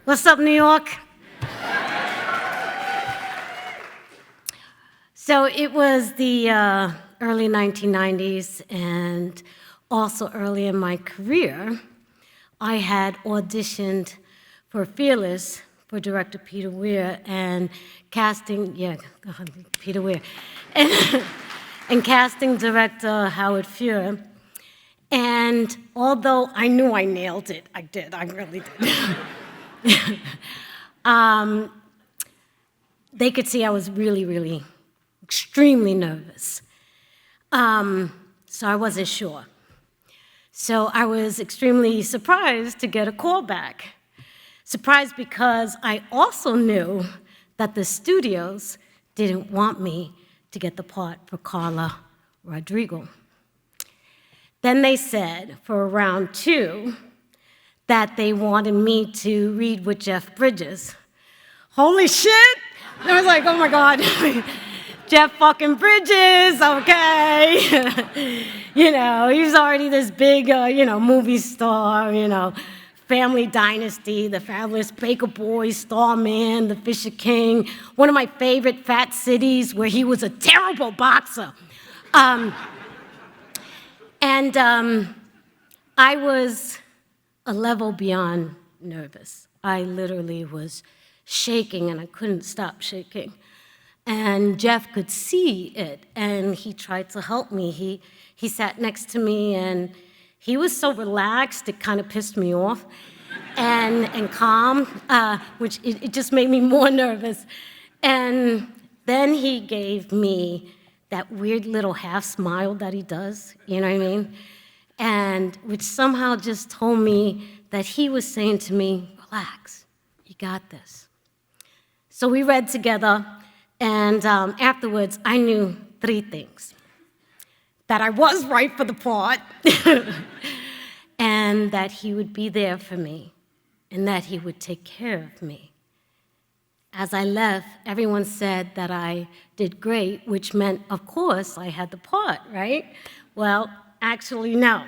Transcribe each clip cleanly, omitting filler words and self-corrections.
What's up, New York? So it was the early 1990s, and also early in my career, I had auditioned for Fearless for director Peter Weir and casting, Peter Weir, and casting director Howard Fuhr. And although I knew I nailed it, I really did. They could see I was really, extremely nervous. So I wasn't sure. So I was extremely surprised to get a call back. Surprised because I also knew that the studios didn't want me to get the part for Carla Rodrigo. Then they said for round 2 that they wanted me to read with Jeff Bridges. Holy shit! And I was like, oh my God, Jeff fucking Bridges, okay. He's already this big, movie star, Family Dynasty, The Fabulous Baker Boys, Starman, The Fisher King, one of my favorite Fat Cities where he was a terrible boxer. And I was a level beyond nervous. I literally was shaking, and I couldn't stop shaking. And Jeff could see it, and he tried to help me. He sat next to me, and he was so relaxed, it kind of pissed me off, and calm, which it just made me more nervous. And then he gave me that weird little half smile that he does, you know what I mean? And which somehow just told me that he was saying to me, relax, you got this. So we read together, and afterwards I knew 3 things. That I was right for the part, and that he would be there for me, and that he would take care of me. As I left, everyone said that I did great, which meant, of course, I had the part, right? Well, actually, no.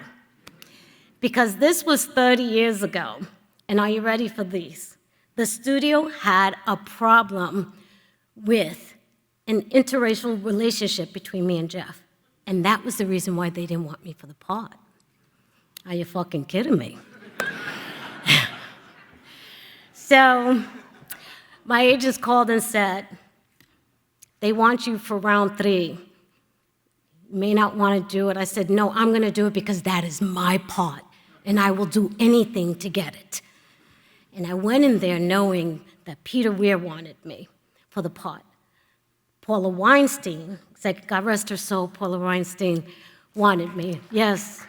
Because this was 30 years ago, and are you ready for these? The studio had a problem with an interracial relationship between me and Jeff, and that was the reason why they didn't want me for the part. Are you fucking kidding me? So, my agents called and said, they want you for round 3. You may not want to do it. I said, no, I'm going to do it because that is my part, and I will do anything to get it. And I went in there knowing that Peter Weir wanted me for the part. Paula Weinstein, God rest her soul, Paula Weinstein wanted me, yes.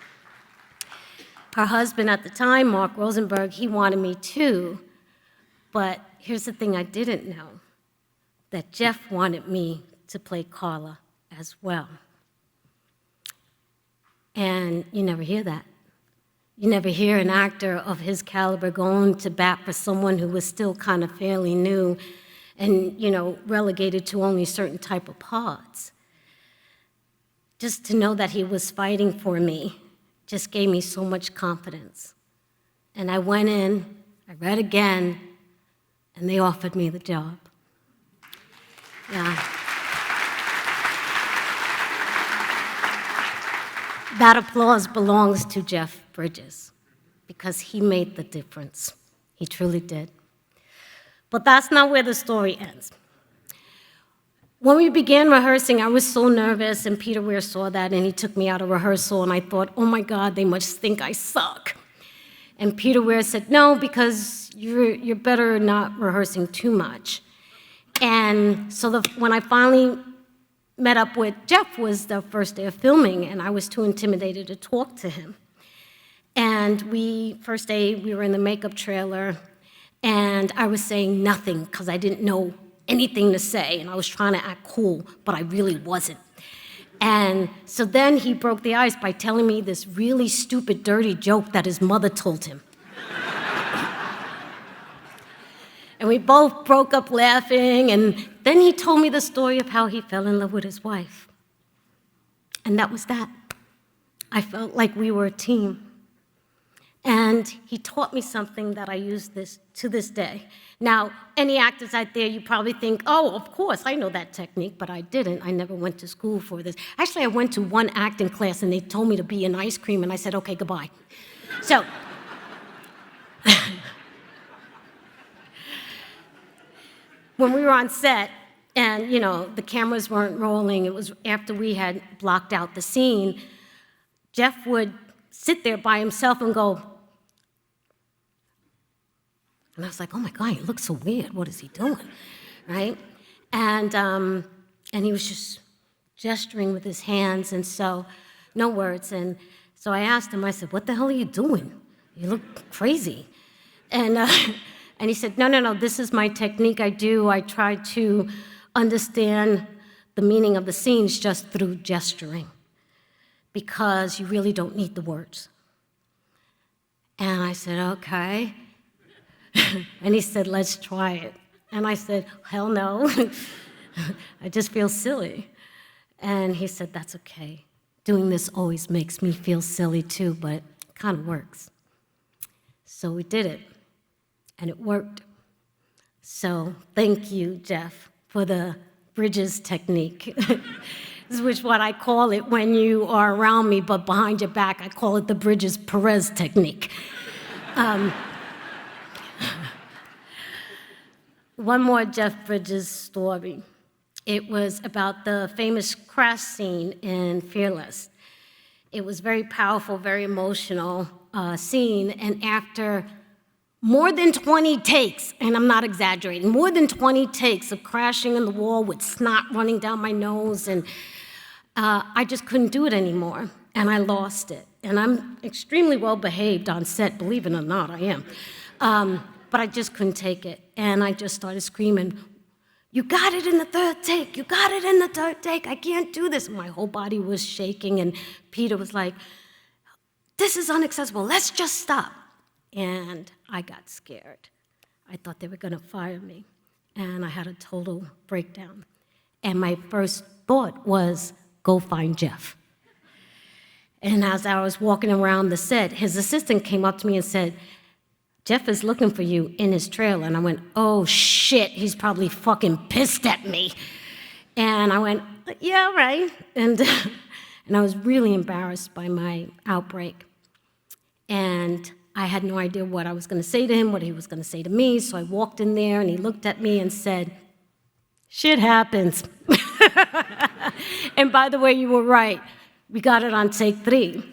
Her husband at the time, Mark Rosenberg, he wanted me too. But here's the thing I didn't know, that Jeff wanted me to play Carla as well. And you never hear that. You never hear an actor of his caliber going to bat for someone who was still kind of fairly new and, relegated to only certain type of parts. Just to know that he was fighting for me just gave me so much confidence. And I went in, I read again, and they offered me the job. Yeah. That applause belongs to Jeff Bridges because he made the difference. He truly did. But that's not where the story ends. When we began rehearsing, I was so nervous, and Peter Weir saw that, and he took me out of rehearsal, and I thought, oh my God, they must think I suck. And Peter Weir said, no, because you're better not rehearsing too much. And so when I finally met up with Jeff was the first day of filming, and I was too intimidated to talk to him. And first day, we were in the makeup trailer, and I was saying nothing because I didn't know anything to say, and I was trying to act cool, but I really wasn't. And so then he broke the ice by telling me this really stupid, dirty joke that his mother told him. And we both broke up laughing, and then he told me the story of how he fell in love with his wife. And that was that. I felt like we were a team. And he taught me something that I use to this day. Now, any actors out there, you probably think, oh, of course, I know that technique, but I didn't. I never went to school for this. Actually, I went to one acting class, and they told me to be an ice cream, and I said, okay, goodbye. So, when we were on set, and, the cameras weren't rolling, it was after we had blocked out the scene, Jeff would sit there by himself and go, and I was like, oh my God, he looks so weird. What is he doing, right? And he was just gesturing with his hands, and so, no words. And so I asked him, I said, what the hell are you doing? You look crazy. And he said, no, this is my technique. I try to understand the meaning of the scenes just through gesturing, because you really don't need the words. And I said, okay. And he said, let's try it. And I said, hell no. I just feel silly. And he said, that's okay. Doing this always makes me feel silly too, but it kind of works. So we did it, and it worked. So thank you, Jeff, for the bridges technique. This is what I call it when you are around me, but behind your back, I call it the Bridges Perez technique. One more Jeff Bridges story. It was about the famous crash scene in Fearless. It was very powerful, very emotional scene, and after more than 20 takes, and I'm not exaggerating, more than 20 takes of crashing in the wall with snot running down my nose, and I just couldn't do it anymore, and I lost it. And I'm extremely well behaved on set, believe it or not, I am. But I just couldn't take it, and I just started screaming, you got it in the third take, you got it in the third take, I can't do this. And my whole body was shaking, and Peter was like, this is unacceptable, let's just stop. And I got scared. I thought they were gonna fire me, and I had a total breakdown. And my first thought was, go find Jeff. And as I was walking around the set, his assistant came up to me and said, Jeff is looking for you in his trailer. And I went, oh shit, he's probably fucking pissed at me. And I went, yeah, right. And I was really embarrassed by my outbreak. And I had no idea what I was gonna say to him, what he was gonna say to me. So I walked in there, and he looked at me and said, shit happens. And by the way, you were right. We got it on take 3.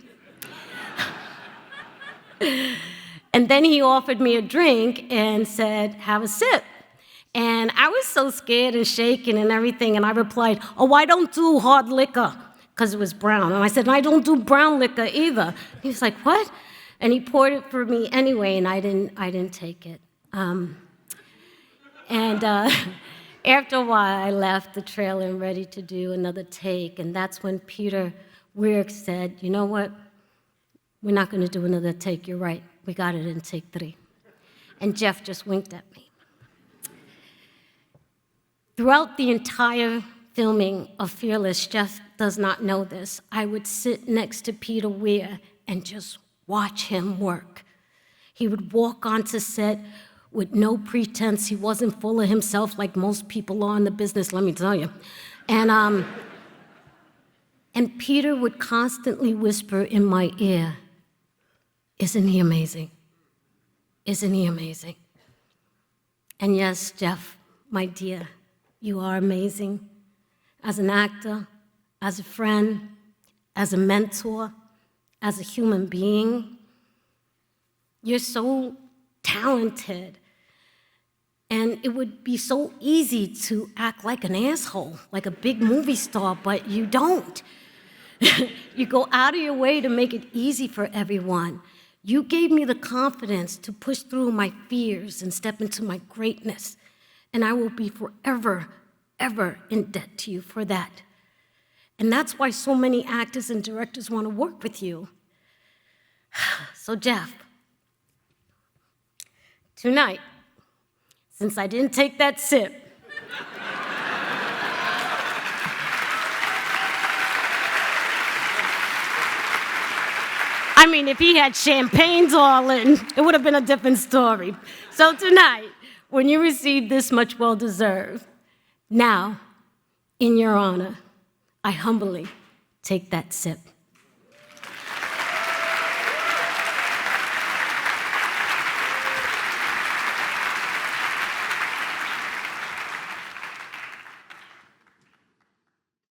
And then he offered me a drink and said, have a sip. And I was so scared and shaking and everything, and I replied, oh, I don't do hard liquor, because it was brown. And I said, I don't do brown liquor either. He was like, what? And he poured it for me anyway, and I didn't take it. After a while, I left the trailer and ready to do another take, and that's when Peter Weir said, you know what? We're not going to do another take, you're right. We got it in take 3. And Jeff just winked at me. Throughout the entire filming of Fearless, Jeff does not know this, I would sit next to Peter Weir and just watch him work. He would walk onto set with no pretense. He wasn't full of himself like most people are in the business, let me tell you. And Peter would constantly whisper in my ear, isn't he amazing? Isn't he amazing? And yes, Jeff, my dear, you are amazing. As an actor, as a friend, as a mentor, as a human being. You're so talented. And it would be so easy to act like an asshole, like a big movie star, but you don't. You go out of your way to make it easy for everyone. You gave me the confidence to push through my fears and step into my greatness. And I will be forever, ever in debt to you for that. And that's why so many actors and directors want to work with you. So Jeff, tonight, since I didn't take that sip, I mean, if he had champagnes all in, it would have been a different story. So tonight, when you receive this much well-deserved, now, in your honor, I humbly take that sip.